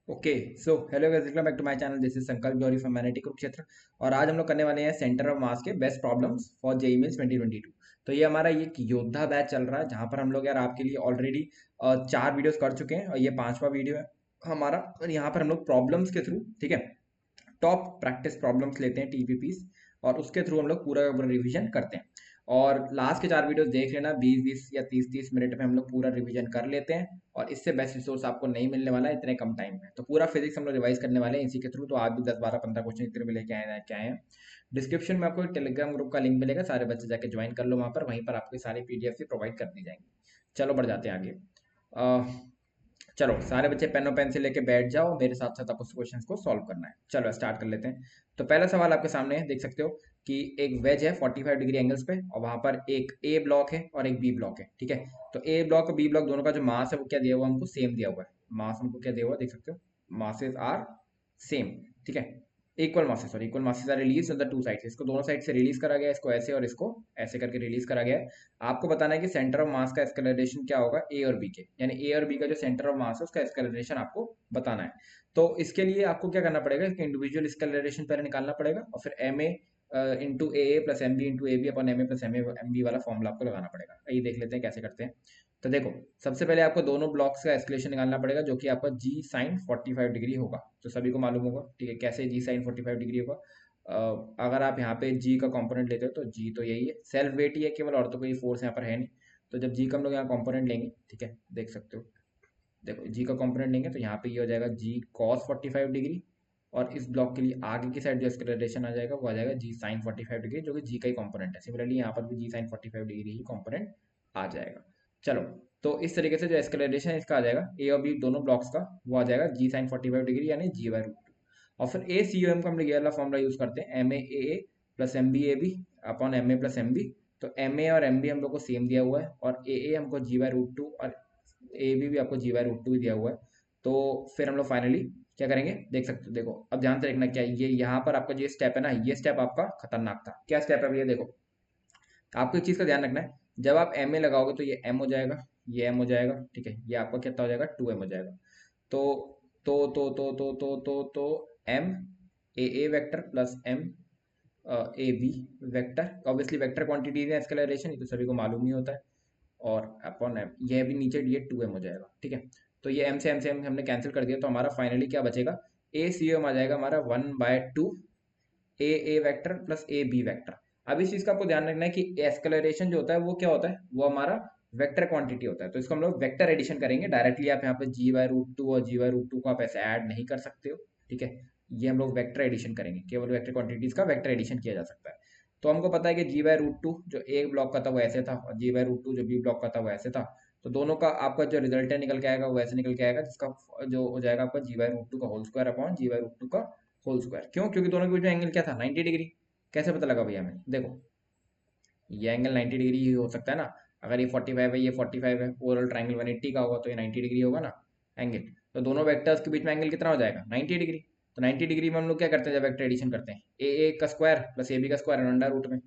Okay so hello guys, welcome back to my channel. This is Sankalp Johri from magnetic Kurukshetra. और आज हम लोग करने वाले हैं सेंटर ऑफ मास के best problems for JEE mains 2022। तो ये हमारा ये योद्धा बैच चल रहा है, जहां पर हम लोग यार आपके लिए ऑलरेडी 4 वीडियोस कर चुके हैं और ये 5वां वीडियो है हमारा। और यहाँ पर हम लोग प्रॉब्लम्स के थ्रू, ठीक है, टॉप प्रैक्टिस प्रॉब्लम्स लेते हैं टीपीपीस, और उसके थ्रू हम लोग पूरा का पूरा रिवीजन करते हैं। और लास्ट के 4 वीडियोस देख लेना, 20-20 या 30-30 मिनट में हम लोग पूरा रिवीजन कर लेते हैं। और इससे बेस्ट रिसोर्स आपको नहीं मिलने वाला है इतने कम टाइम में। तो पूरा फिजिक्स हम लोग रिवाइज करने वाले हैं इसी के थ्रू। तो आप भी 10-12-15 क्वेश्चन इतने में लेके आए हैं। डिस्क्रिप्शन में आपको एक टेलीग्राम ग्रुप का लिंक मिलेगा, सारे बच्चे जाके ज्वाइन कर लो वहाँ पर। वहीं पर आपको सारी पीडीएफ भी प्रोवाइड कर दी जाएंगी। चलो बढ़ जाते हैं आगे। चलो सारे बच्चे पेन और पेंसिल लेके बैठ जाओ, मेरे साथ साथ आपको क्वेश्चंस को सॉल्व करना है। चलो स्टार्ट कर लेते हैं। तो पहला सवाल आपके सामने है, देख सकते हो कि एक वेज है 45 डिग्री एंगल्स पे, और वहां पर एक ए ब्लॉक है और एक बी ब्लॉक है, ठीक है। तो ए ब्लॉक और बी ब्लॉक दोनों का जो मास है वो क्या दिया हुआ है, हमको सेम दिया हुआ है। मास हमको क्या दिया हुआ है, देख सकते हो, मासेस आर सेम, ठीक है। Equal masses are release on the two sides. इसको दोनों साइड से रिलीज करा गया, इसको ऐसे और इसको ऐसे करके रिलीज करा गया है। आपको बताना है कि सेंटर ऑफ मास का एक्सेलरेशन क्या होगा ए और बी के, यानी ए और बी का जो सेंटर ऑफ मास है उसका एक्सेलरेशन आपको बताना है। तो इसके लिए आपको क्या करना पड़ेगा, इसका इंडिविजुअल एक्सेलरेशन पहले निकालना पड़ेगा, और फिर M A into A plus M B into A B upon M A plus M B वाला फॉर्मूला आपको लगाना पड़ेगा। ये देख लेते हैं कैसे करते हैं। तो देखो, सबसे पहले आपको दोनों ब्लॉक्स का एक्सक्लेशन निकालना पड़ेगा, जो कि आपका जी साइन 45 डिग्री होगा। तो सभी को मालूम होगा, ठीक है, कैसे जी साइन 45 डिग्री होगा। अगर आप यहाँ पे जी का कंपोनेंट लेते हो तो जी तो यही है, सेल्फ वेट ही है केवल, और तो कोई फोर्स यहाँ पर है नहीं। तो जब जी का हम लोग यहाँ कंपोनेंट लेंगे, ठीक है, देख सकते हो, देखो जी का कंपोनेंट लेंगे तो यहाँ पे ये हो जाएगा जी कॉस 45 डिग्री। और इस ब्लॉक के लिए आगे की साइड जो एक्सेलरेशन आ जाएगा वो आ जाएगा जी साइन 45 डिग्री, जो कि जी का ही कंपोनेंट है। सिमिलरली यहाँ पर भी जी साइन 45 डिग्री ही कंपोनेंट आ जाएगा। चलो, तो इस तरीके से जो एक्सेलरेशन इसका आ जाएगा ए और बी दोनों ब्लॉक्स का, वो आ जाएगा जी साइन 45 डिग्री यानी जी बाई रूट 2। और फिर ए सी यू एम का हम लोग ये वाला फॉर्मूला यूज करते हैं, M A plus M B A B upon M A plus M B. तो एम ए और एम बी हम लोग को सेम दिया हुआ है, और ए हमको जी बाई रूट 2 और ए बी भी आपको जी बाई रूट 2 ही दिया हुआ है। तो फिर हम लोग फाइनली क्या करेंगे, देख सकते हो, देखो अब ध्यान से देखना, क्या ये यहाँ पर आपका जो स्टेप है ना, ये स्टेप आपका खतरनाक था। क्या स्टेप है भैया, देखो आपको एक चीज का ध्यान रखना है। जब आप एम ए लगाओगे तो ये एम हो जाएगा, ये एम हो जाएगा, ठीक है, ये आपका कितना हो जाएगा, 2 एम हो जाएगा। तो तो M A vector plus M A B vector, obviously vector quantity है एक्सेलरेशन, ये तो सभी को मालूम ही होता है। और अपॉन एम, ये भी नीचे ये 2 एम हो जाएगा, ठीक है। तो ये एम से एम हमने कैंसिल कर दिया, तो हमारा फाइनली क्या बचेगा, ए सी एम आ जाएगा हमारा 1/2 A vector plus A B vector. अब इस चीज का आपको ध्यान रखना है कि एक्सेलरेशन जो होता है वो क्या होता है, वो हमारा वेक्टर क्वांटिटी होता है। तो इसको हम लोग वेक्टर एडिशन करेंगे डायरेक्टली। आप यहाँ पे जी बाई रूट टू और जी बाई रूट टू को आप ऐसे ऐड नहीं कर सकते हो, ठीक है। ये हम लोग वेक्टर एडिशन करेंगे, केवल वेक्टर क्वांटिटीज का वेक्टर एडिशन किया जा सकता है। तो हमको पता है कि जी बाई रूट टू जो एक ब्लॉक का था वो ऐसे था, और जी बाई रूट टू जो बी ब्लॉक का था वो ऐसे था। तो दोनों का आपका जो रिजल्ट निकल के आएगा वो ऐसे निकल के आएगा, जिसका जो हो जाएगा आपका जी बाई रूट टू का whole square upon G by root two का होल स्क्वायर। क्यों, क्योंकि दोनों के बीच में एंगल क्या था, 90 डिग्री। कैसे पता लगा भैया हमें, देखो ये एंगल 90 डिग्री ही हो सकता है ना। अगर ये 45 है, ये 45 है, ओवरऑल ट्राइंगल 180 का होगा, तो ये 90 डिग्री होगा ना एंगल। तो दोनों वेक्टर्स के बीच में एंगल कितना हो जाएगा, 90 डिग्री। तो 90 डिग्री में हम लोग क्या करते हैं, जब वेक्टर एडिशन करते हैं, ए का स्क्वायर प्लस ए बी का स्क्वायर अंडर रूट में।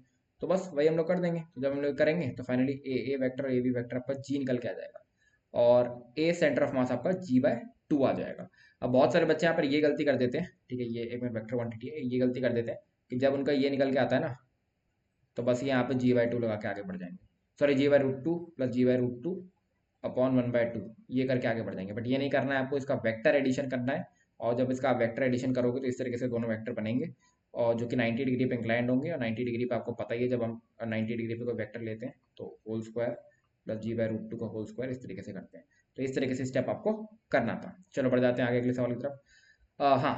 तो बस वही हम लोग कर देंगे। तो जब हम लोग करेंगे तो finally A vector A B vector आपका जी निकल के आ जाएगा, और ए सेंटर ऑफ मास आपका जी बाय 2 आ जाएगा। अब बहुत सारे बच्चे यहाँ पर ये गलती कर देते हैं, ठीक है, ये एक मिनट, वेक्टर क्वांटिटी है, ये गलती कर देते हैं कि जब उनका ये निकल के आता है ना, तो बस ये यहाँ पे जी बाई 2 लगा के आगे बढ़ जाएंगे। Sorry, G by root 2 plus G by root 2 upon 1/2, ये करके आगे बढ़ जाएंगे। बट ये नहीं करना है आपको, इसका वेक्टर एडिशन करना है। और जब इसका वेक्टर एडिशन करोगे तो इस तरीके से दोनों वेक्टर बनेंगे, और जो कि 90 डिग्री पे इंक्लाइंड होंगे। और 90 डिग्री पे आपको पता ही है, जब हम 90 डिग्री पे कोई वेक्टर लेते हैं तो whole square plus G by root 2 का होल स्क्वायर इस तरीके से करते हैं। तो इस तरीके से स्टेप आपको करना था। चलो बढ़ जाते हैं आगे अगले सवाल की तरफ। हाँ,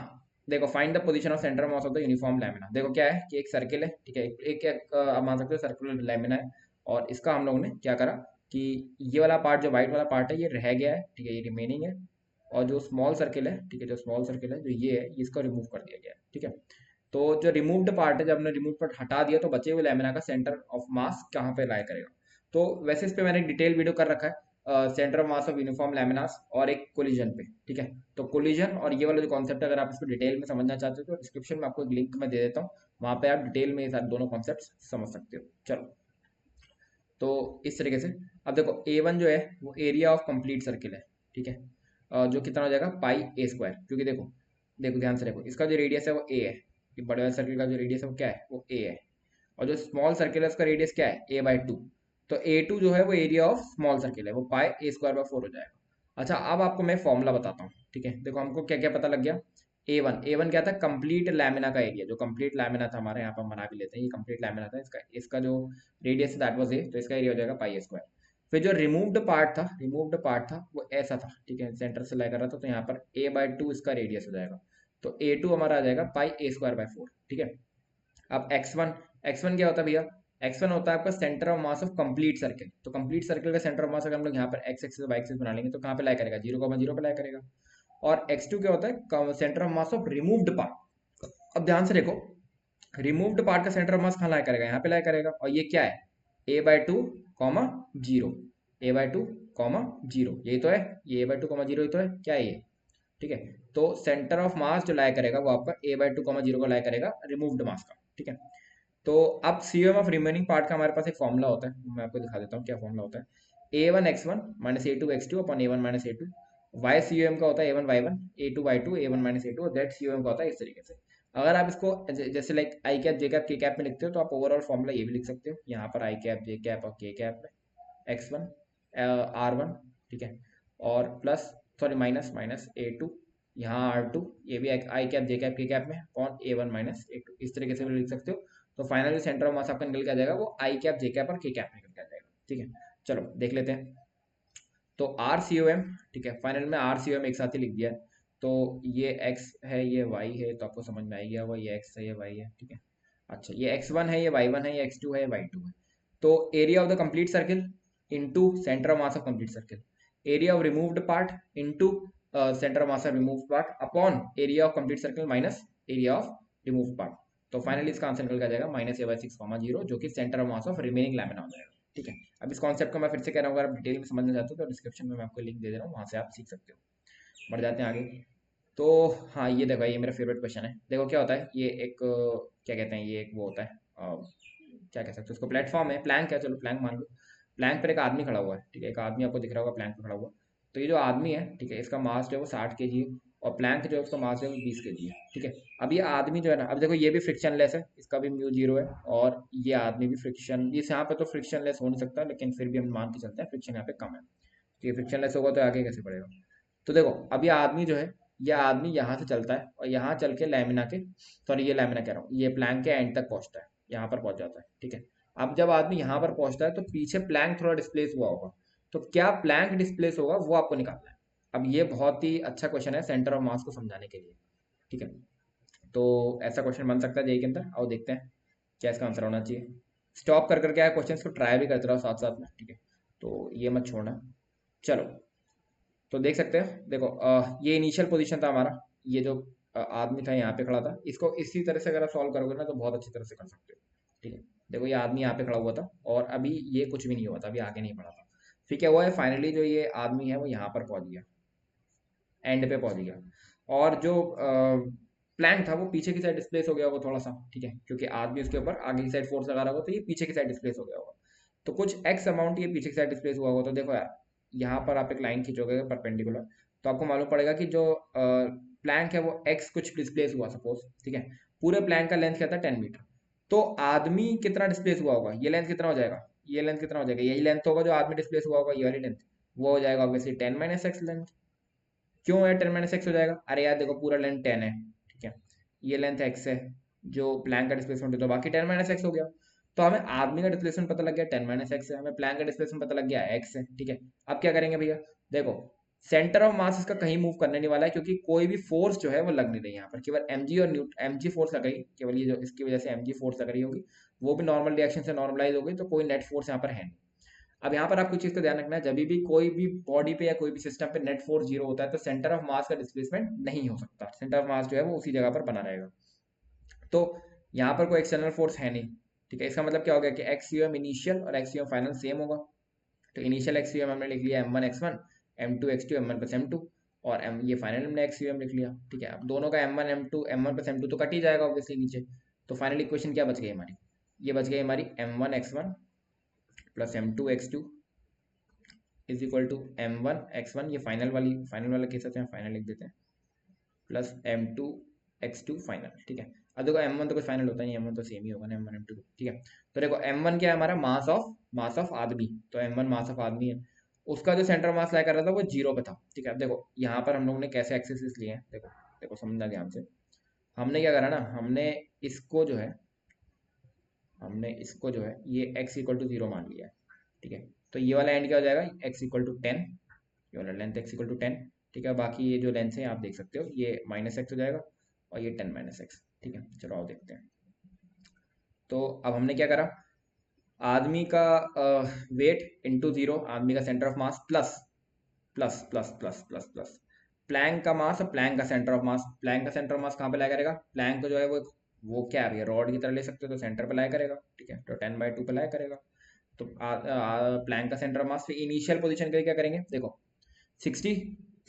देखो find the position of centre mass of the uniform lamina. देखो क्या है कि एक सर्किल है, ठीक है, आप मान सकते हो सर्कुलर लैमिना है। और इसका हम लोगों ने क्या करा कि ये वाला पार्ट, जो व्हाइट वाला पार्ट है, ये रह गया है, ठीक है, ये रिमेनिंग है। और जो स्मॉल सर्किल है, ठीक है, जो स्मॉल सर्किल है जो ये है, इसको रिमूव कर दिया गया है, ठीक है। तो जो रिमूव्ड पार्ट है, जब हमने रिमूव पार्ट हटा दिया, तो बचे हुए लैमिना का सेंटर ऑफ मास कहाँ पे लाई करेगा। तो वैसे इस पे मैंने डिटेल वीडियो कर रखा है, centre of mass of uniform laminas और एक कोलिजन पे, ठीक है। तो कोलिजन और ये वाला जो कॉन्सेप्ट है, अगर आप इसको डिटेल में समझना चाहते हो तो डिस्क्रिप्शन में आपको एक लिंक मैं दे देता हूँ, वहां पे आप डिटेल में ये सारे दोनों कॉन्सेप्ट समझ सकते हो। चलो, तो इस तरीके से अब देखो A1 जो है वो एरिया ऑफ कंप्लीट सर्किल है, ठीक है। जो कितना हो जाएगा पाई ए स्क्वायर, क्योंकि देखो देखो ध्यान से देखो, इसका जो रेडियस है वो ए है, ये बड़े वाले सर्किल का जो रेडियस है वो क्या है, वो ए है। और जो स्मॉल सर्किल है उसका रेडियस क्या है, a/2। तो a2 जो है वो एरिया ऑफ स्मॉल सर्किल है, वो पाई a² 4 हो जाएगा। अच्छा, अब आपको मैं फॉर्मूला बताता हूँ, ठीक है। देखो हमको क्या क्या पता लग गया। A1 क्या था, कंप्लीट लैमिना का एरिया, जो कंप्लीट लैमिना था हमारे यहाँ पर, हम बना भी लेते हैं, ये कंप्लीट लैमिना था, इसका इसका जो रेडियस दैट वाज ए, तो इसका एरिया हो जाएगा पाई a²। फिर जो रिमूव्ड पार्ट था वो ऐसा था, ठीक है, सेंटर से लेकर रहा था, तो यहाँ पर a/2 इसका रेडियस हो जाएगा। तो a2 हमारा आ जाएगा पाई a²/4, ठीक है। अब एक्स वन क्या होता है भैया, एक्स वन होता है आपका centre of mass of complete circle. तो कंप्लीट सर्किल का सेंटर ऑफ मास अगर हम लोग यहाँ पर एक्स एक्सिस वाई एक्सिस बना लेंगे तो कहाँ पे लाई करेगा, 0,0 पे लाई करेगा। और x2 क्या होता है, centre of mass of removed part. अब ध्यान से देखो, रिमूव्ड पार्ट का सेंटर ऑफ मास कहाँ लाई करेगा, यहाँ पे लाई करेगा। और ये क्या है, a/2, 0, a/2, 0, यही तो है, ये a/2, 0 ही तो है, क्या है ये, ठीक है। तो सेंटर ऑफ मास जो लाई करेगा वो आपका a/2, 0 को लाई करेगा रिमूव्ड मास का, ठीक है। तो अब सीएम ऑफ रिमेनिंग पार्ट का हमारे पास एक फॉर्मूला होता है, मैं आपको दिखा देता हूँ क्या फॉर्मूला होता है। a1 x1 minus a2 x2 upon a1 minus a2। Y COM का होता है a1 y1, a2 y2, a1 minus a2, और जेड सीओएम का होता है इस तरीके से। अगर आप इसको जैसे like I cap J cap के कैप में लिखते हो तो आप ओवरऑल फॉर्मूला ये भी लिख सकते हो, यहाँ पर आई कैप जे कैप और के कैप में x1 r1, ठीक है, और plus sorry minus minus a2, यहाँ r2, ये भी आई कैप जे कैप के कैप में अपॉन a1 माइनस a2, इस तरीके से भी लिख सकते हो। तो फाइनली सेंटर ऑफ मास आपका निकल के आ जाएगा वो आई कैप जे कैप और के कैप निकल के आ जाएगा, ठीक है। चलो देख लेते हैं। तो आर सी ओ एम, ठीक है, फाइनल में आर सी ओ एम एक साथ ही लिख दिया है। तो ये एक्स है ये वाई है, तो आपको समझ में आ गया वो ये एक्स है ये वाई है, ठीक है। अच्छा, ये x1 है ये y1 है ये x2 है ये y2 है। तो area of the complete circle into centre of mass of complete circle, area of removed part into centre of mass of removed part upon area of complete circle minus area of removed part. तो finally इसका answer निकल जाएगा -a/6, 0, जो कि centre of mass of remaining lamina हो जाएगा, ठीक है। अब इस कॉन्सेप्ट को मैं फिर से कह रहा हूँ, अगर आप डिटेल में समझना चाहते हो तो डिस्क्रिप्शन में मैं आपको लिंक दे दे रहा हूँ, वहाँ से आप सीख सकते हो। बढ़ जाते हैं आगे। तो हाँ, ये देखो ये मेरा फेवरेट क्वेश्चन है। देखो क्या होता है, ये एक क्या कहते हैं, ये एक वो होता है क्या कह सकते हो उसको, प्लेटफॉर्म है, प्लैंक है, चलो प्लैंक मान लो। प्लैंक पर एक आदमी खड़ा हुआ है, ठीक है, एक आदमी आपको दिख रहा होगा प्लैंक पर खड़ा हुआ। तो ये जो आदमी है, ठीक है, इसका मास जो है वो 60 kg है, और प्लैंक जो है उसका मास जो है वो 20 kg है, ठीक है। अब ये आदमी जो है ना, अब देखो ये भी फ्रिक्शनलेस है, इसका भी μ0 है, और ये आदमी भी फ्रिक्शन, इस यहाँ पे तो फ्रिक्शनलेस हो नहीं सकता, लेकिन फिर भी हम मान के चलते हैं फ्रिक्शन यहाँ पे कम है। तो ये फ्रिक्शनलेस होगा तो आगे कैसे बढ़ेगा। तो देखो अब ये आदमी जो है, ये आदमी यहाँ से चलता है और यहाँ चल के लैमिना के, सॉरी ये लैमिना कह रहा हूँ, ये प्लैंक के एंड तक पहुँचता है, यहाँ पर पहुँच जाता है, ठीक है। अब जब आदमी यहाँ पर पहुँचता है तो पीछे प्लैंक थोड़ा डिस्प्लेस हुआ होगा, तो क्या प्लैंक डिस्प्लेस होगा वो आपको निकालना है। अब ये बहुत ही अच्छा क्वेश्चन है सेंटर ऑफ मास को समझाने के लिए, ठीक है। तो ऐसा क्वेश्चन बन सकता है जेई के अंदर, आओ देखते हैं क्या इसका आंसर होना चाहिए। स्टॉप कर करके क्वेश्चन को ट्राई भी करते रहो साथ साथ में, ठीक है, तो ये मत छोड़ना। चलो, तो देख सकते हैं, देखो ये इनिशियल पोजीशन था हमारा, ये जो आदमी था यहाँ पे खड़ा था, इसको इसी तरह से अगर आप सॉल्व करोगे ना तो बहुत अच्छी तरह से कर सकते हो, ठीक है। देखो ये आदमी यहाँ पे खड़ा हुआ था और अभी ये कुछ भी नहीं हुआ था, अभी आगे नहीं बढ़ा था, फिर क्या हुआ है, फाइनली जो ये आदमी है वो यहाँ पर पहुंच गया, एंड पे पहुंच गया। और जो प्लैंक था वो पीछे की साइड डिस्प्लेस हो गया होगा थोड़ा सा, ठीक है, क्योंकि आदमी उसके ऊपर आगे की साइड फोर्स लगा रहा होगा तो ये पीछे की साइड डिस्प्लेस हो गया होगा। तो कुछ एक्स अमाउंट ये पीछे की साइड डिस्प्लेस हुआ होगा। तो देखो यार, यहाँ पर आप एक लाइन खींचोगे परपेंडिकुलर, तो आपको मालूम पड़ेगा कि जो प्लैंक है वो एक्स कुछ डिस्प्लेस हुआ सपोज, ठीक है। पूरे प्लैंक का लेंथ क्या था, 10 मीटर। तो आदमी कितना डिस्प्लेस हुआ होगा, ये लेंथ कितना हो जाएगा, ये लेंथ कितना हो जाएगा, यही लेंथ होगा जो आदमी डिस्प्लेस हुआ होगा, ये वाली लेंथ, वो हो जाएगा ऑब्वियसली 10 - x लेंथ। क्यों है 10 - x हो जाएगा, अरे यार देखो पूरा लेंथ 10 है, ठीक है, ये लेंथ x है, जो प्लैंक का डिस्प्लेसमेंट है, तो बाकी 10 - x हो गया। तो हमें आदमी का डिस्प्लेसमेंट पता लग गया 10 - x है, हमें प्लैंक का डिस्प्लेसमेंट पता लग गया x है, ठीक है। अब क्या करेंगे भैया, देखो सेंटर ऑफ मास इसका कहीं मूव करने नहीं वाला है, क्योंकि कोई भी फोर्स जो है वो लग नहीं रही यहाँ पर, केवल mg और mg फोर्स लग रही, केवल ये जो इसकी वजह से mg फोर्स लग रही होगी, वो भी नॉर्मल रिएक्शन से नॉर्मलाइज हो गई, तो कोई नेट फोर्स यहाँ पर है नहीं। अब यहाँ पर आपको चीज का ध्यान रखना है, जब भी कोई भी बॉडी पे या कोई भी सिस्टम पे नेट फोर्स 0 होता है तो सेंटर ऑफ मास का डिस्प्लेसमेंट नहीं हो सकता, सेंटर ऑफ मास जो है वो उसी जगह पर बना रहेगा। तो यहाँ पर कोई एक्सटर्नल फोर्स है नहीं, ठीक है। इसका मतलब क्या हो गया कि एक्स इनिशियल और एक्स फाइनल सेम होगा। तो इनिशियल एक्स हमने लिख लिया m1 x1, m2 x2, m1 + m2, और ये फाइनल हमने एक्स लिख लिया, ठीक है। अब दोनों का m1 + m2 तो कट ही जाएगा ऑब्वियसली नीचे। तो फाइनल इक्वेशन क्या बच गई हमारी, ये बच गई हमारी m1 x1 + m2 x2 is equal to m1 x1, ये फाइनल वाला केस है, फाइनल लिख देते हैं, प्लस m2 x2 फाइनल। ठीक है, अब देखो m1 तो कुछ फाइनल होता नहीं, m1 तो सेम ही होगा ना m1 m2। ठीक है, तो देखो m1 क्या है हमारा, मास ऑफ आदमी, तो m1 मास ऑफ आदमी है, उसका जो सेंटर मास लाई कर रहा था वो 0 पे था। ठीक है, अब देखो यहाँ पर हम लोग ने कैसे एक्सेस लिए हैं, देखो देखो समझना ध्यान से। हमने क्या करा ना, इसको जो है हमने इसको जो है ये x इक्वल टू 0 मान लिया है। ठीक है, तो ये वाला एंड क्या हो जाएगा, x इक्वल टू 10, ये वाला लेंथ x इक्वल टू 10। ठीक है, बाकी ये जो लेंथ है आप देख सकते हो, ये माइनस एक्स हो जाएगा और ये 10 माइनस एक्स। ठीक है, चलो आओ देखते हैं। तो अब हमने क्या करा, आदमी का वेट इंटू 0, आदमी का centre of mass, plus plus plus plus plus plus plank का मास और प्लैंक का सेंटर ऑफ मास। प्लैंक का सेंटर ऑफ मास कहाँ पे लाया करेगा, प्लैंक को जो है वो क्या है, रॉड की तरह ले सकते हो, तो सेंटर पे लाया करेगा। ठीक है, तो 10/2 पे लाया करेगा। तो प्लैंक का सेंटर ऑफ मास फिर इनिशियल पोजीशन के लिए क्या करेंगे, देखो 60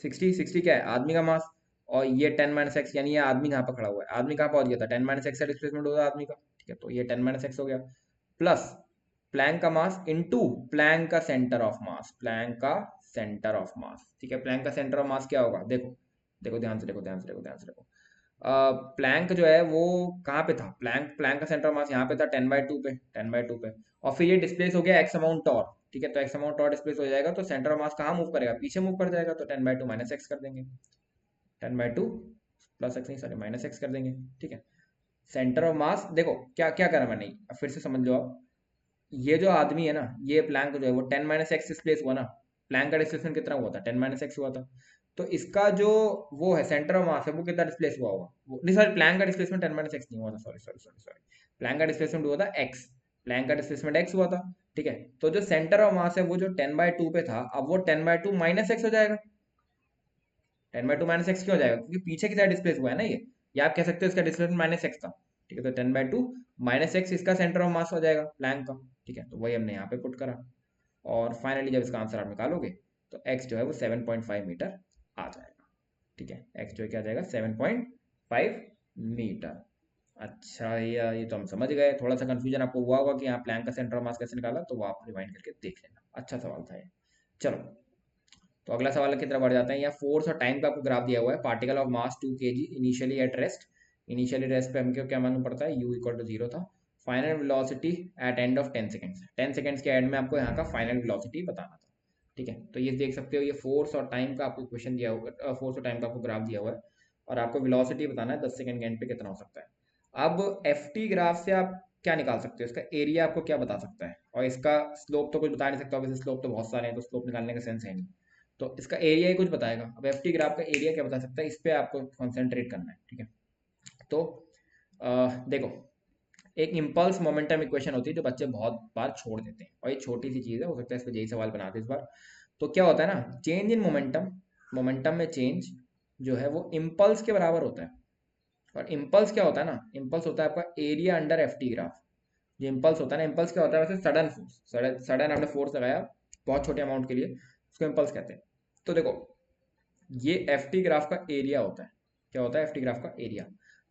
60 क्या है, आदमी का मास, और ये 10 - x, यानी ये आदमी कहाँ पर खड़ा हुआ है, आदमी कहाँ पहुंच गया था, 10 - x का डिस्प्लेसमेंट होगा आदमी का। ठीक है, तो ये 10 - x हो गया, प्लस प्लैंक का मास इंटू प्लैंक का सेंटर ऑफ मास, प्लैंक का सेंटर ऑफ मास। ठीक है, प्लैंक का सेंटर ऑफ मास क्या होगा, देखो देखो ध्यान से, देखो ध्यान से, देखो ध्यान से, देखो प्लैंक जो है वो कहाँ पे था, प्लैंक प्लैंक का सेंटर ऑफ मास यहाँ पे था 10/2 पे, 10/2 पे, और फिर ये डिस्प्लेस हो गया एक्स अमाउंट और। ठीक है, तो एक्स अमाउंट और डिस्प्लेस हो जाएगा, तो सेंटर ऑफ मास कहाँ मूव करेगा, पीछे मूव कर जाएगा, तो 10/2 माइनस एक्स कर देंगे, 10/2 प्लस एक्स नहीं, सॉरी माइनस एक्स कर देंगे। ठीक है, सेंटर ऑफ मास देखो क्या क्या करा मैंने, अब फिर से समझ लो आप, ये जो आदमी है ना, ये प्लैंक जो है वो 10 - x डिस्प्लेस हुआ ना, प्लैंक का डिस्प्लेसमेंट कितना हुआ था, 10 - x हुआ था। तो इसका जो वो है सेंटर ऑफ मास है वो कितना डिस्प्लेस हुआ होगा, नहीं सॉरी, प्लैंक का डिस्प्लेसमेंट 10 - x नहीं हुआ था, sorry sorry sorry sorry, plank का डिस्प्लेसमेंट हुआ था x, प्लैंक का डिस्प्लेसमेंट x हुआ था। ठीक है, तो जो सेंटर ऑफ मास है वो जो 10/2 पे था, अब वो 10/2 माइनस एक्स हो जाएगा। 10/2 माइनस एक्स क्यों हो जाएगा, क्योंकि पीछे की साइड डिस्प्लेस हुआ है ना ये, या आप कह सकते हो इसका डिस्प्लेसमेंट माइनस एक्स था। ठीक है, तो 10/2 माइनस एक्स इसका सेंटर ऑफ मास हो जाएगा प्लैंक का। ठीक है, तो वही हमने यहाँ पे पुट करा, और फाइनली जब इसका आंसर आप निकालोगे तो x जो है वो 7.5 मीटर आ जाएगा। ठीक है, x जो है क्या आ जाएगा, 7.5 मीटर। अच्छा, ये तो हम समझ गए, थोड़ा सा कंफ्यूजन आपको हुआ होगा कि यहाँ प्लैंक का सेंटर ऑफ मास कैसे निकाला, तो वो आप रिवाइंड करके देख लेना, अच्छा सवाल था ये। चलो, तो अगला सवाल की तरफ बढ़ जाते हैं। यहाँ फोर्स और टाइम का आपको ग्राफ दिया हुआ है, particle of mass 2 kg initially at rest, initially rest पे हमको क्या मालूम पड़ता है, u इक्वल टू 0 था, final velocity at end of 10 seconds, 10 seconds के एंड में आपको यहाँ का फाइनल वेलोसिटी बताना था। ठीक है, तो ये देख सकते हो, ये फोर्स और टाइम का आपको क्वेश्चन दिया हुआ, फोर्स और टाइम का आपको ग्राफ दिया हुआ है, और आपको वेलोसिटी बताना है 10 सेकेंड के एंड पे कितना हो सकता है। अब एफ टी ग्राफ से आप क्या निकाल सकते हो, इसका एरिया आपको क्या बता सकता है, और इसका स्लोप तो कुछ बता नहीं सकता, वैसे स्लोप तो बहुत सारे हैं, तो स्लोप निकालने का सेंस है नहीं, तो इसका एरिया ही कुछ बताएगा। अब एफ टी ग्राफ का एरिया क्या बता सकता है, इस पे आपको कॉन्सेंट्रेट करना है। ठीक है, तो देखो, एक इम्पल्स मोमेंटम इक्वेशन होती है जो बच्चे बहुत बार छोड़ देते हैं, और ये छोटी सी चीज़ है, हो सकता है इस पर यही सवाल बनाते इस बार। तो क्या होता है ना, चेंज इन मोमेंटम, मोमेंटम में चेंज जो है वो इम्पल्स के बराबर होता है। और इम्पल्स क्या होता है ना, इम्पल्स होता है आपका area under F T graph. जो इम्पल्स होता है ना, इम्पल्स क्या होता है, वैसे सडन फोर्स, सडन आपने फोर्स लगाया बहुत छोटे अमाउंट के लिए, उसको इम्पल्स कहते हैं। तो देखो, ये एफ टी ग्राफ का एरिया होता है, क्या होता है, एफ टी ग्राफ का एरिया।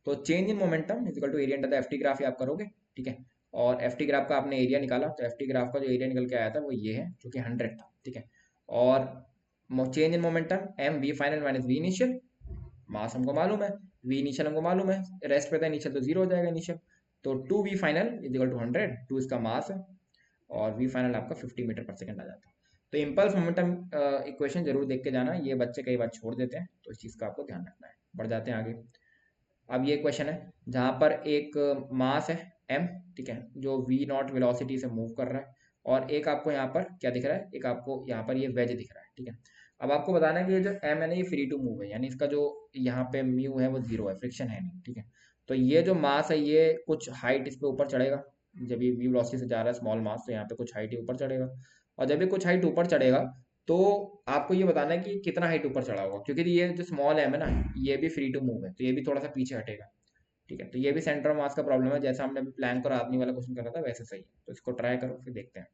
तो change in momentum is equal to area under the F T graph आप करोगे। ठीक है, और एफ टी ग्राफ का आपने एरिया निकाला, तो एफ टी ग्राफ का जो एरिया निकल के आया था वो ये है, जो कि 100 था। ठीक है, और change in momentum M V final minus V initial, mass हमको मालूम है, वी इनिशियल हमको मालूम है, रेस्ट पे था इनिशियल, तो 0 हो जाएगा इनिशियल। तो 2v final is equal to 100, 2 इसका मास है, और वी फाइनल आपका 50 मीटर पर सेकेंड आ जाता है। तो इम्पल्स मोमेंटम इक्वेशन जरूर देख के जाना, ये बच्चे कई बार छोड़ देते हैं, तो इस चीज़ का आपको ध्यान रखना है। बढ़ जाते हैं आगे। अब ये क्वेश्चन है जहाँ पर एक मास है m, ठीक है, जो v नॉट वेलोसिटी से मूव कर रहा है, और एक आपको यहाँ पर क्या दिख रहा है, एक आपको यहाँ पर ये वेज दिख रहा है। ठीक है, अब आपको बताना है कि ये जो m है ना, ये फ्री टू मूव है, यानी इसका जो यहाँ पे म्यू है वो 0 है, फ्रिक्शन है नहीं। ठीक है, तो ये जो मास है ये कुछ हाइट इस पे ऊपर चढ़ेगा, जब ये v वेलोसिटी से जा रहा है स्मॉल मास, तो यहाँ पे कुछ हाइट ही ऊपर चढ़ेगा, और जब ये कुछ हाइट ऊपर चढ़ेगा तो आपको ये बताना है कि कितना हाइट ऊपर चढ़ा होगा, क्योंकि ये जो स्मॉल एम है ना, ये भी फ्री टू मूव है, तो ये भी थोड़ा सा पीछे हटेगा। ठीक है, तो ये भी सेंटर ऑफ मास का प्रॉब्लम है, जैसा हमने अभी प्लैंक और आदमी वाला क्वेश्चन करा था वैसे सही है, तो इसको ट्राई करो फिर देखते हैं।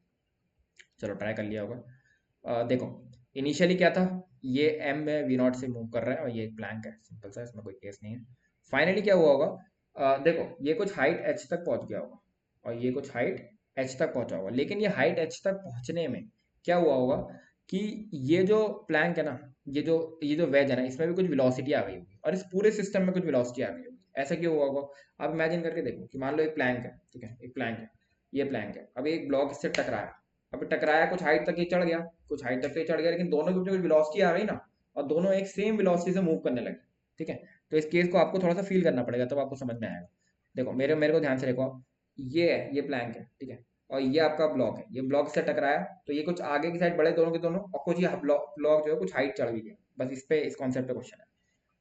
चलो ट्राई कर लिया होगा। देखो, इनिशियली क्या था, ये एम में वी नॉट से मूव कर रहा है, और ये एक प्लैंक है, सिंपल सा, इसमें कोई केस नहीं है। फाइनली क्या हुआ होगा, देखो ये कुछ हाइट एच तक पहुंच गया होगा, और ये कुछ हाइट एच तक पहुंचा होगा, लेकिन ये हाइट एच तक पहुंचने में क्या हुआ होगा कि ये जो प्लैंक है ना, ये जो वेज है ना, इसमें भी कुछ वेलोसिटी आ गई होगी और इस पूरे सिस्टम में कुछ वेलोसिटी आ गई होगी। ऐसा क्यों हुआ होगा? आप इमेजिन करके देखो कि मान लो एक प्लैंक है, ठीक है, एक प्लैंक है, ये प्लैंक है, अब एक ब्लॉक इससे टकराया, अब टकराया, कुछ हाइट तक ये चढ़ गया, कुछ हाइट तक ये चढ़ गया, लेकिन दोनों के बीच में कुछ वेलोसिटी आ गई ना, और दोनों एक सेम वेलोसिटी से मूव करने लगे, ठीक है। तो इस केस को आपको थोड़ा सा फील करना पड़ेगा, तब आपको समझ में आएगा। देखो मेरे मेरे को ध्यान से देखो आप, ये है, ये प्लैंक है, ठीक है, और ये आपका ब्लॉक है, ये ब्लॉक से टकराया, तो ये कुछ आगे की साइड बढ़े दोनों के दोनों, और कुछ ये ब्लॉक ब्लॉक जो है कुछ हाइट चढ़ भी गया। बस इस पे, इस कॉन्सेप्ट पे क्वेश्चन है।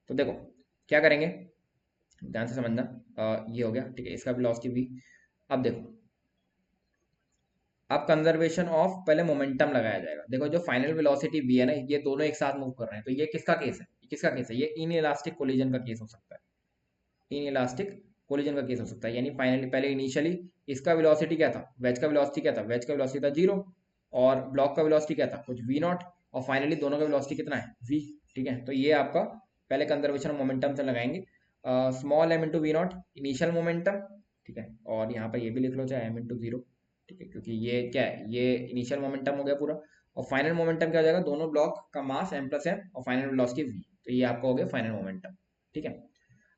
तो देखो क्या करेंगे, ध्यान से समझना। ये हो गया, ठीक है, इसका वेलोसिटी v। अब देखो, अब कंजर्वेशन ऑफ पहले मोमेंटम लगाया जाएगा। देखो जो फाइनल वेलोसिटी v है ना, ये दोनों एक साथ मूव कर रहे हैं, तो ये किसका केस है, किसका केस है, ये इन इलास्टिक कोलिजन का केस हो सकता है, इन इलास्टिक कोलिजन का केस हो सकता है। यानी फाइनली पहले इनिशियली इसका वेलोसिटी क्या था, वेज का वेलोसिटी क्या था, वेज का वेलोसिटी था 0, और ब्लॉक का वेलोसिटी क्या था, कुछ v नॉट, और फाइनली दोनों का वेलोसिटी कितना है, v, ठीक है। तो ये आपका पहले कंजर्वेशन मोमेंटम से लगाएंगे, small m into V naught initial momentum, ठीक है, और यहाँ पर ये भी लिख लो चाहे m इंटू 0, ठीक है, क्योंकि ये क्या है, ये इनिशियल मोमेंटम हो गया पूरा, और फाइनल मोमेंटम क्या हो जाएगा, दोनों ब्लॉक का मास m प्लस m और फाइनल वेलोसिटी v, तो ये आपका हो गया फाइनल मोमेंटम, ठीक है।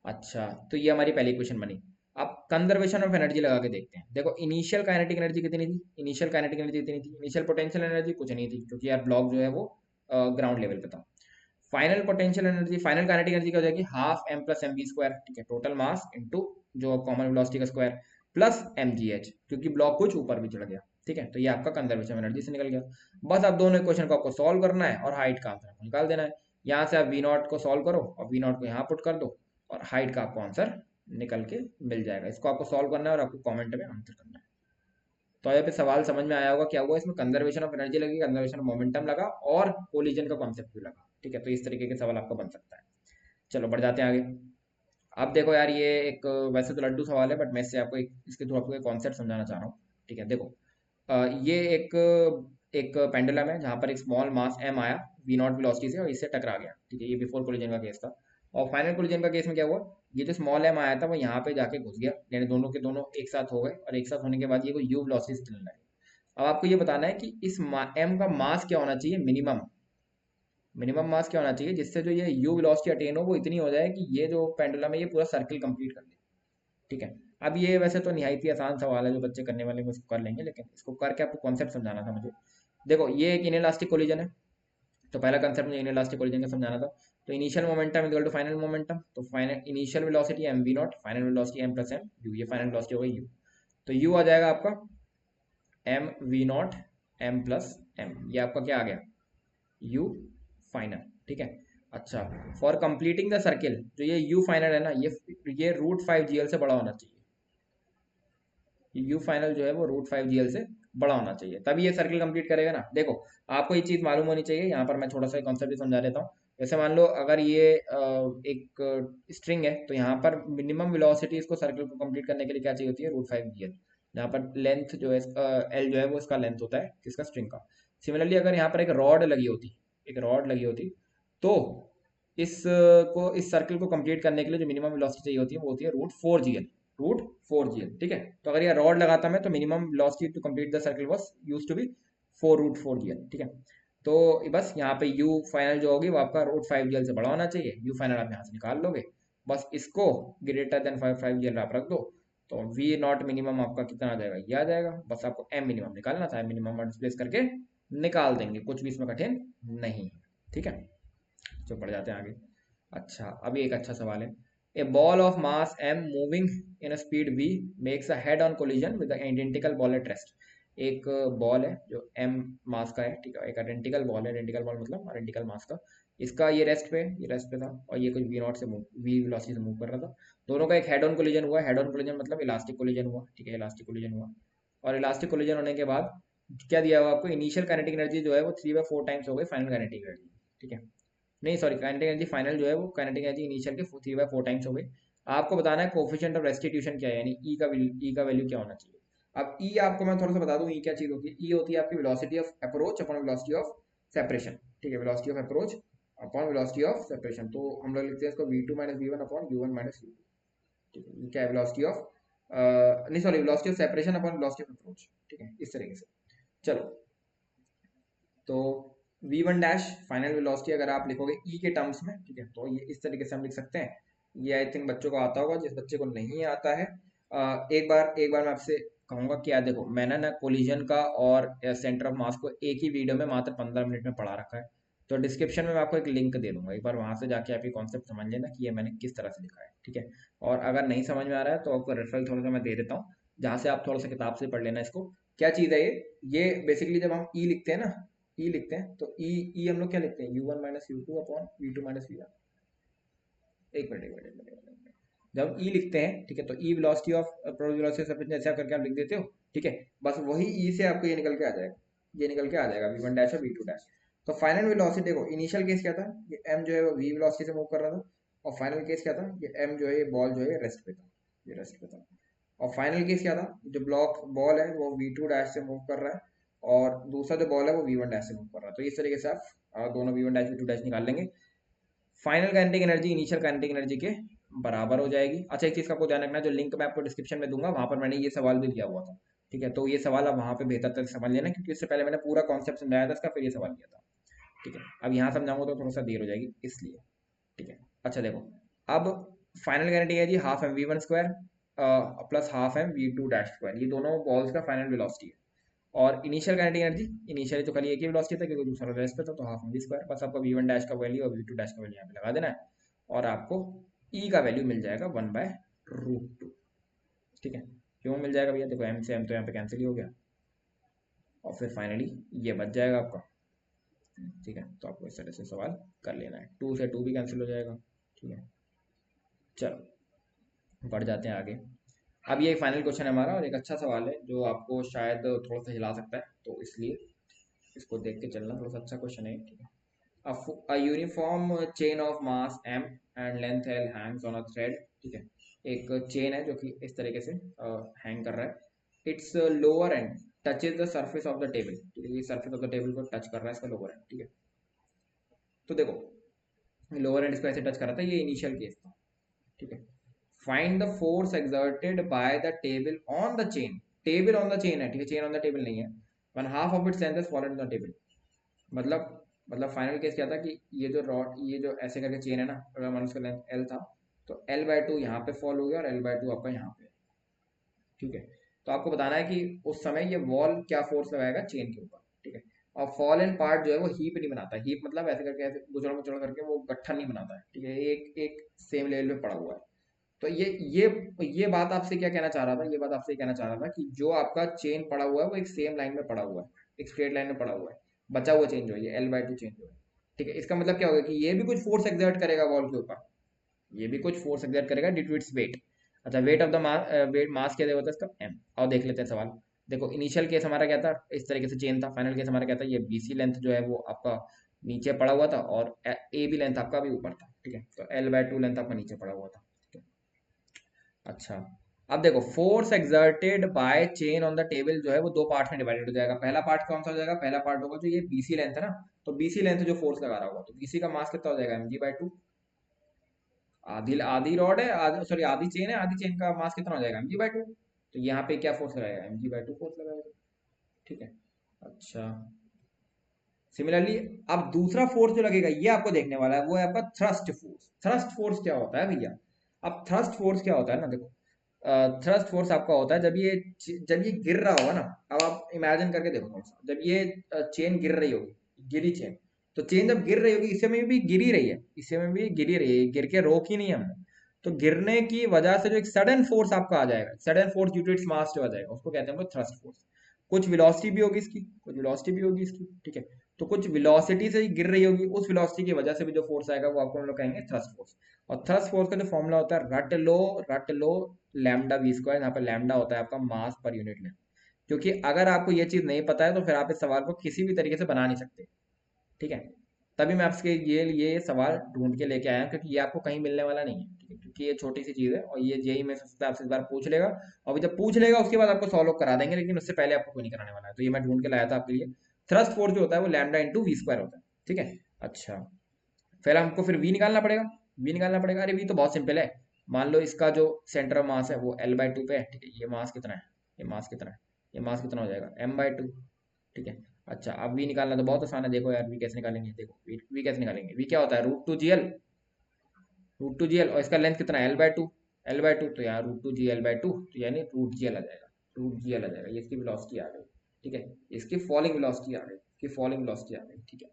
अच्छा, तो ये हमारी पहली इक्वेशन बनी। अब कंजर्वेशन ऑफ एनर्जी लगा के देखते हैं। देखो इनिशियल काइनेटिक एनर्जी कितनी थी, इनिशियल काइनेटिक एनर्जी कितनी थी, इनिशियल पोटेंशियल एनर्जी कुछ नहीं थी, क्योंकि यार ब्लॉक जो है वो ग्राउंड लेवल पे था। Final potential energy, final kinetic energy क्या हो जाएगी, half m plus M B square, ठीक है, टोटल मास इंटू जो कॉमन वेलोसिटी का स्क्वायर, प्लस एम जी एच, क्योंकि ब्लॉक कुछ ऊपर भी चढ़ गया, ठीक है। तो ये आपका कंजर्वेशन एनर्जी से निकल गया। बस अब दोनों इक्वेशन को आपको सॉल्व करना है और हाइट का आंसर निकाल देना है। यहाँ से आप वी नॉट को सॉल्व करो और वी नॉट को यहाँ पुट कर दो, और हाइट का आपको आंसर निकल के मिल जाएगा। इसको आपको सॉल्व करना है और आपको कमेंट में आंसर करना है। तो यहाँ पे सवाल समझ में आया होगा क्या हुआ, इसमें कंजर्वेशन ऑफ एनर्जी लगी, कंजर्वेशन ऑफ मोमेंटम लगा, और कोलिजन का कॉन्सेप्ट भी लगा, ठीक है। तो इस तरीके के सवाल आपका बन सकता है। चलो बढ़ जाते हैं आगे। अब देखो यार, ये एक वैसे तो लड्डू सवाल है, बट मैं इससे आपको इसके थ्रू आपको एक कॉन्सेप्ट समझाना चाह रहा हूँ, ठीक है। देखो ये एक एक पेंडुलम है जहाँ पर एक स्मॉल मास m आया v नॉट वेलोसिटी से और इससे टकरा गया, ठीक है, ये बिफोर कोलिजन का केस था। और फाइनल कोलिजन का केस में क्या हुआ, ये जो स्मॉल m आया था वो यहाँ पे जाके घुस गया, यानी दोनों के दोनों एक साथ हो गए, और एक साथ होने के बाद ये कोई u वेलोसिटी से चलने लगे। अब आपको ये बताना है कि इस m का मास क्या होना चाहिए, मिनिमम, मिनिमम मास क्या होना चाहिए, जिससे जो ये u वेलोसिटी अटेन हो वो इतनी हो जाए कि ये जो पेंडुलम है ये पूरा सर्किल कंप्लीट कर ले, ठीक है। अब ये वैसे तो निहायत ही आसान सवाल है, जो बच्चे करने वाले वो इसको कर लेंगे, लेकिन इसको करके आपको कॉन्सेप्ट समझाना था मुझे। देखो ये एक इनइलास्टिक कोलिजन है, तो पहला कंसेप्ट मुझे इनइलास्टिक कोलिजन का समझाना था। तो initial momentum equal to final momentum, तो final initial velocity M V not, final velocity M plus M U, ये फाइनल वेलोसिटी हो गई यू। तो यू आ जाएगा आपका M V not M plus M, ये आपका क्या आ गया, यू फाइनल, ठीक है। अच्छा, फॉर कंप्लीटिंग द सर्किल, जो ये यू फाइनल है ना, ये √5 GL से बड़ा होना चाहिए, यू फाइनल जो है वो √5 GL से बड़ा होना चाहिए, तभी ये सर्किल कंप्लीट करेगा ना। देखो आपको ये चीज मालूम होनी चाहिए, यहाँ पर मैं थोड़ा सा कॉन्सेप्ट भी समझा देता हूँ। जैसे मान लो अगर ये एक स्ट्रिंग है, तो यहाँ पर मिनिमम वेलोसिटी इसको सर्किल को कंप्लीट करने के लिए क्या चाहिए होती है, √5 GL, जहाँ पर लेंथ जो है एल जो है वो इसका लेंथ होता है किसका, स्ट्रिंग का। सिमिलरली अगर यहाँ पर एक रॉड लगी होती, एक रॉड लगी होती, तो इस सर्किल को कंप्लीट करने के लिए जो मिनिमम वेलोसिटी चाहिए होती है वो होती है √4 GL, √4 GL, ठीक है। तो अगर ये रॉड लगाता मैं, तो minimum velocity to complete the circle was used to be 4√4 GL, ठीक है। तो बस यहाँ पे यू फाइनल जो होगी वो आपका √5 GL से बड़ा होना चाहिए, यू फाइनल आप यहाँ से निकाल लोगे, बस इसको ग्रेटर देन 5 GL आप रख दो, तो वी नॉट मिनिमम आपका कितना आ जाएगा, ये आ जाएगा। बस आपको एम मिनिमम निकालना था, एम मिनिमम डिस्प्लेस करके निकाल देंगे, कुछ भी इसमें कठिन नहीं है, ठीक है। तो बढ़ जाते हैं आगे। अच्छा, अभी एक अच्छा सवाल है। A ball of mass m moving in a speed v makes a head on collision with identical ball at rest. एक बॉल है जो m मास का है, ठीक है, एक आइडेंटिकल बॉल है, आइडेंटिकल बॉल मतलब आइडेंटिकल मास का, इसका ये रेस्ट पे था, और ये कुछ v नॉट से मूव, v वेलोसिटी से मूव कर रहा था। दोनों का एक हेड ऑन कोलिजन हुआ, हेड ऑन कोलिजन मतलब इलास्टिक कोलिजन हुआ, ठीक है, इलास्टिक कोलिजन हुआ। और इलास्टिक कोलिजन होने के बाद क्या दिया हुआ आपको, इनिशियल काइनेटिक एनर्जी जो है वो 3/4 टाइम्स हो गई फाइनल काइनेटिक एनर्जी, ठीक है। नहीं सॉरी, काइनेटिक एनर्जी फाइनल जो है वो काइनेटिक एनर्जी इनिशियल के 3/4 टाइम्स हो गई। आपको बताना है कोफिशिएंट ऑफ रेस्टिट्यूशन क्या है, यानी ई का वैल्यू क्या होना चाहिए। अब ई आपको मैं थोड़ा सा बता दूं, ई क्या चीज होती है। ई होती है आपकी velocity of approach upon velocity of separation, ठीक है, velocity of approach upon velocity of separation. तो हम लोग लिखते हैं इसको v2 minus v1 upon u1 minus u2, ठीक है। ये क्या है, वेलोसिटी ऑफ नहीं sorry, velocity of separation upon velocity of approach, ठीक है, इस तरीके से। चलो, तो v1 डैश फाइनल वेलोसिटी अगर आप लिखोगे ई के टर्म्स में, ठीक है, तो ये इस तरीके से हम लिख सकते हैं। ये आई थिंक बच्चों को आता होगा, जिस बच्चे को नहीं आता है एक बार मैं आपसे कहूंगा कि यार देखो, मैंने ना कोलिजन का और सेंटर ऑफ मास को एक ही वीडियो में मात्र 15 मिनट में पढ़ा रखा है। तो डिस्क्रिप्शन में मैं आपको एक लिंक दे दूंगा, एक बार वहां से जाके आप ये कॉन्सेप्ट समझ लेना कि ये मैंने किस तरह से लिखा है, ठीक है। और अगर नहीं समझ में आ रहा है तो आपको रेफरल थोड़ा सा मैं दे देता हूँ, जहाँ से आप थोड़ा सा किताब से पढ़ लेना इसको। क्या चीज़ है ये बेसिकली जब हम ई लिखते हैं ना, ई लिखते हैं तो ई हम लोग क्या लिखते हैं, u1 minus u2 upon v2 minus v1। एक मिनट। जब ई लिखते हैं, ठीक है, तो ई वेलोसिटी ऑफ प्रोबेबल वेलोसिटी सब ऐसा करके आप लिख देते हो, ठीक है। बस वही ई से आपको ये निकल के आ जाएगा, ये निकल के आ जाएगा v1 डैश और v2 डैश। तो फाइनल वेलोसिटी देखो, इनिशियल केस क्या था, ये m जो है वो v वेलोसिटी से मूव कर रहा था, और फाइनल केस क्या था, ये m जो है ये बॉल जो है रेस्ट पे था, ये रेस्ट पे था। और फाइनल केस क्या था, जो बॉल है वो v2 डैश से मूव कर रहा है, और दूसरा जो बॉल है वो v1 डैश से मूव कर रहा है। तो इस तरीके से आप दोनों v1 डैश v2 डैश निकाल लेंगे। Final kinetic energy initial kinetic energy के बराबर हो जाएगी। अच्छा, एक चीज का आपको ध्यान रखना, जो लिंक मैं आपको डिस्क्रिप्शन में दूंगा वहां पर मैंने ये सवाल भी दिया हुआ था, ठीक है। तो ये सवाल आप वहां पे बेहतर तरह से समझ लेना, क्योंकि इससे पहले मैंने पूरा कॉन्सेप्ट समझाया था इसका, फिर ये सवाल किया था, ठीक है। अब यहाँ समझाऊंगा तो थोड़ा सा देर हो जाएगी इसलिए, ठीक है। अच्छा देखो, अब final kinetic energy half M V one square plus half M V two dash square, ये दोनों बॉल्स का फाइनल वेलोसिटी है। और इनिशियल काइनेटिक एनर्जी, इनिशियली तो खाली एक ही वेलोसिटी था क्योंकि दूसरा रेस्ट पे था, तो हाफ एम वी स्क्वायर, बस आपका वी वन डैश का वैल्यू और वी टू डैश का वैल्यू यहाँ पे लगा देना है, और आपको ई का वैल्यू मिल जाएगा 1/√2, ठीक है। क्यों मिल जाएगा भैया, देखो एम से एम तो यहाँ पे कैंसिल ही हो गया, और फिर फाइनली ये बच जाएगा आपका, ठीक है। तो आपको इस तरह से सवाल कर लेना है, 2 से 2 भी कैंसिल हो जाएगा, ठीक है। चलो बढ़ जाते हैं आगे। अब ये फाइनल क्वेश्चन है हमारा, और एक अच्छा सवाल है जो आपको शायद थोड़ा सा हिला सकता है, तो इसलिए इसको देख के चलना, थोड़ा सा अच्छा क्वेश्चन है, ठीक है। A uniform chain of mass m and length l hangs on a thread, ठीक है। एक चेन है जो कि इस तरीके से हैंग कर रहा है, it's lower and touches the surface of the table, ठीक है। ये सरफेस ऑफ द टेबल को टच कर रहा है इसका लोअर एंड, ठीक है। तो देखो, लोअर एंड इसको ऐसे टच कर रहा था, ये इनिशियल केस था, ठीक है। Find the force exerted by the table on the chain, table on the chain है, ठीक है, चेन ऑन द टेबल नहीं है। One half of its length is followed in the table, मतलब फाइनल केस क्या था कि ये जो रॉड, ये जो ऐसे करके चेन है ना, अगर मान उसका लेंथ एल था, तो L/2 यहाँ पे फॉल हो गया और L/2 आपका यहाँ पे, ठीक है। तो आपको बताना है कि उस समय ये वॉल क्या फोर्स लगाएगा चेन के ऊपर, ठीक है। और फॉल एंड पार्ट जो है वो हीप नहीं बनाता है, हीप मतलब ऐसे करके ऐसे गुचड़ मुचड़ करके वो गट्ठा नहीं बनाता है, ठीक है। एक एक सेम लेवल पे पड़ा हुआ है। तो ये बात आपसे क्या कहना चाह रहा था, ये बात आपसे कहना चाह रहा था कि जो आपका चेन पड़ा हुआ है वो एक सेम लाइन में पड़ा हुआ है, एक स्ट्रेट लाइन में पड़ा हुआ है, बचा हुआ चेन जो है ये L/2 चेन जो है, ठीक है। इसका मतलब क्या होगा कि ये भी कुछ फोर्स एक्सर्ट करेगा वॉल के ऊपर, ये भी कुछ फोर्स एक्सर्ट करेगा ड्यू टू इट्स वेट। अच्छा, weight of the weight mass क्या होता है इसका, एम। और देख लेते हैं सवाल। देखो, इनिशियल केस हमारा क्या था, इस तरीके से चेन था, फाइनल केस हमारा क्या था, ये BC लेंथ जो है वो आपका नीचे पड़ा हुआ था, और AB लेंथ आपका भी ऊपर था, ठीक है। तो L/2 लेंथ आपका नीचे पड़ा हुआ था, ठीक है। अच्छा, अब देखो, force exerted by chain on the table जो है वो दो पार्ट में डिवाइडेड हो जाएगा। पहला पार्ट कौन सा हो जाएगा, पहला पार्ट होगा जो ये BC लेंथ है ना, तो BC लेंथ जो फोर्स लगा रहा होगा, तो BC का मास कितना हो जाएगा, mg/2। आधी आधी रॉड है, आधी सॉरी आधी चेन है, आधी चेन का मास कितना हो जाएगा, mg/2। तो यहाँ पे क्या फोर्स लगाएगा, mg/2 फोर्स लगाएगा, ठीक है। अच्छा, सिमिलरली अब दूसरा फोर्स जो लगेगा ये आपको देखने वाला है, वो है आपका थ्रस्ट फोर्स। थ्रस्ट फोर्स क्या होता है भैया, अब थ्रस्ट फोर्स क्या होता है ना, देखो, थ्रस्ट फोर्स आपका होता है जब ये गिर रहा होगा ना। अब आप इमेजिन करके देखो थोड़ा सा, जब ये चेन गिर रही होगी, गिरी चेन, तो चेन जब गिर रही होगी, इस समय भी गिरी रही है, इस समय भी गिरी रही है, गिर के रोक ही नहीं है हमने। तो गिरने की वजह से जो एक सडन फोर्स आपका आ जाएगा, sudden force due to its mass जो आ जाएगा, उसको कहते हैं हम लोग थ्रस्ट फोर्स। कुछ वेलोसिटी भी होगी इसकी, कुछ वेलोसिटी भी होगी इसकी, ठीक है। तो कुछ वेलोसिटी से ही गिर रही होगी, उस वेलोसिटी की वजह से भी जो फोर्स आएगा वो आपको हम लोग कहेंगे थ्रस्ट फोर्स। और थ्रस्ट फोर्स का जो फॉर्मूला होता है, रट लो लैम्डा वी स्क्वायर, यहाँ पर लैम्डा होता है आपका मास पर यूनिट लेंथ। क्योंकि अगर आपको ये चीज नहीं पता है तो फिर आप इस सवाल को किसी भी तरीके से बना नहीं सकते, ठीक है। तभी मैं आपसे ये सवाल ढूंढ के लेके आया हूं, क्योंकि ये आपको कहीं मिलने वाला नहीं है, ठीक है। क्योंकि ये छोटी सी चीज है, और ये जेई में सकता है आपसे इस बार पूछ लेगा, और जब पूछ लेगा उसके बाद आपको सॉल्व करा देंगे, लेकिन उससे पहले आपको कोई नहीं कराने वाला है। तो ये मैं ढूंढ के लाया था आपके लिए। थ्रस्ट फोर्स जो होता है वो लैम्डा इंटू वी स्क्वायर होता है, ठीक है। अच्छा, फिर हमको फिर वी निकालना पड़ेगा, वी निकालना पड़ेगा। अरे वी तो बहुत सिंपल है, मान लो इसका जो सेंटर ऑफ मास है वो L/2 पे है, ठीक है। ये मास कितना है, ये मास कितना है, ये मास कितना हो जाएगा, m/2, ठीक है। अच्छा, अब वी निकालना तो बहुत आसान है। देखो यार, वी कैसे निकालेंगे, देखो वी कैसे निकालेंगे। वी क्या होता है, √2 GL, √2 GL, और इसका लेंथ कितना है, L/2, L/2, तो यार √2 GL/2, तो यानी √GL आ जाएगा, √GL आ जाएगा। ये इसकी वेलोसिटी आ गई, ठीक है। इसकी फॉलिंग वेलोसिटी आ गई, इसकी फॉलिंग वेलोसिटी आ गई, ठीक है।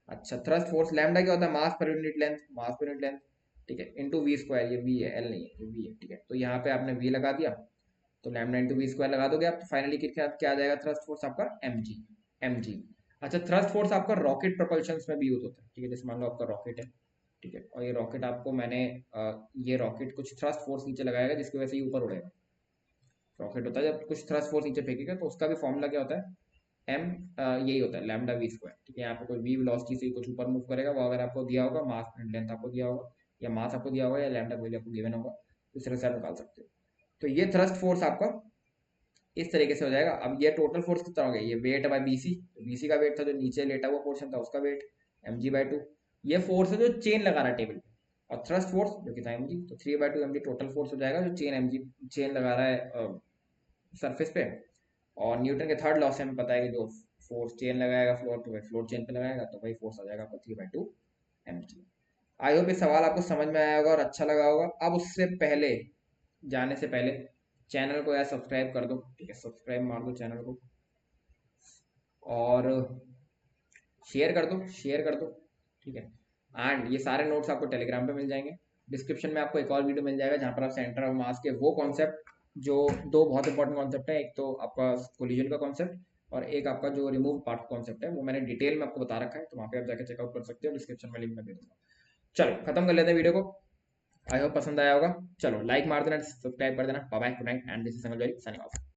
अच्छा, थ्रस्ट फोर्स लैम्डा क्या होता है, मास पर यूनिट लेंथ, मास पर यूनिट लेंथ, ठीक है, इंटू वी स्क्वायर। ये वी है, एल नहीं है, ये वी है, ठीक है। तो यहाँ पे आपने वी लगा दिया, तो लैम्डा इंटू वी स्क्वायर लगा दोगे आप, तो फाइनली क्या क्या आ जाएगा, थ्रस्ट फोर्स आपका mg। अच्छा, थ्रस्ट फोर्स आपका रॉकेट प्रोपल्शन में भी यूज होता है, ठीक है। जैसे मान लो आपका रॉकेट है, ठीक है, और ये रॉकेट आपको मैंने ये रॉकेट कुछ थ्रस्ट फोर्स नीचे लगाएगा, जिसकी वजह से ये ऊपर उड़ेगा। रॉकेट होता है जब कुछ थ्रस्ट फोर्स नीचे फेंकेगा, तो उसका भी फॉर्मूला क्या होता है, एम, यही होता है, लैम्डा वी स्क्वायर, ठीक है। यहाँ पे कोई वी वेलोसिटी से कुछ ऊपर मूव करेगा, वो अगर आपको दिया होगा, मास लेंथ आपको दिया होगा, या मास आपको दिया होगा, या लैम्डा कोई आपको गिवन होगा, इस तरह से आप निकाल सकते हो। तो ये थ्रस्ट फोर्स आपका इस तरीके से हो जाएगा। अब ये टोटल फोर्स कितना हो गया, ये वेट बाय बीसी, तो बीसी का वेट था जो नीचे लेटा हुआ पोर्शन था, उसका वेट mg/2। ये फोर्स है जो चेन लगा रहा है टेबल पे, और थ्रस्ट फोर्स जो कि था mg, तो 3/2 mg टोटल फोर्स हो जाएगा जो चेन mg, चेन लगा रहा है सरफेस पे। और न्यूटन के थर्ड लॉ से हमें पता है कि जो फोर्स चेन लगाएगा फ्लोर पे, फ्लोर चेन पे लगाएगा, तो वही फोर्स आ जाएगा आपका 3/2 mg। आई होप ये सवाल आपको समझ में आया होगा और अच्छा लगा होगा। अब उससे पहले, जाने से पहले, चैनल को यार सब्सक्राइब कर दो, ठीक है, सब्सक्राइब मार दो चैनल को, और शेयर कर दो, शेयर कर दो, ठीक है। एंड ये सारे नोट्स आपको टेलीग्राम पे मिल जाएंगे। डिस्क्रिप्शन में आपको एक और वीडियो मिल जाएगा जहाँ पर आप सेंटर ऑफ मास के वो कॉन्सेप्ट, जो दो बहुत इंपॉर्टेंट कॉन्सेप्ट है, एक तो आपका कोलिजन का कॉन्सेप्ट, और एक आपका जो रिमूव पार्ट कॉन्सेप्ट है, वो मैंने डिटेल में आपको बता रखा है, तो वहाँ पे आप जाकर चेकआउट कर सकते हो, डिस्क्रिप्शन में लिंक मैं दे दूंगा। चलो खत्म कर लेते हैं वीडियो को, आई होप पसंद आया होगा। चलो लाइक मार देना, सब्सक्राइब कर देना। Bye bye, good night, and this is Sankalp Johri signing of.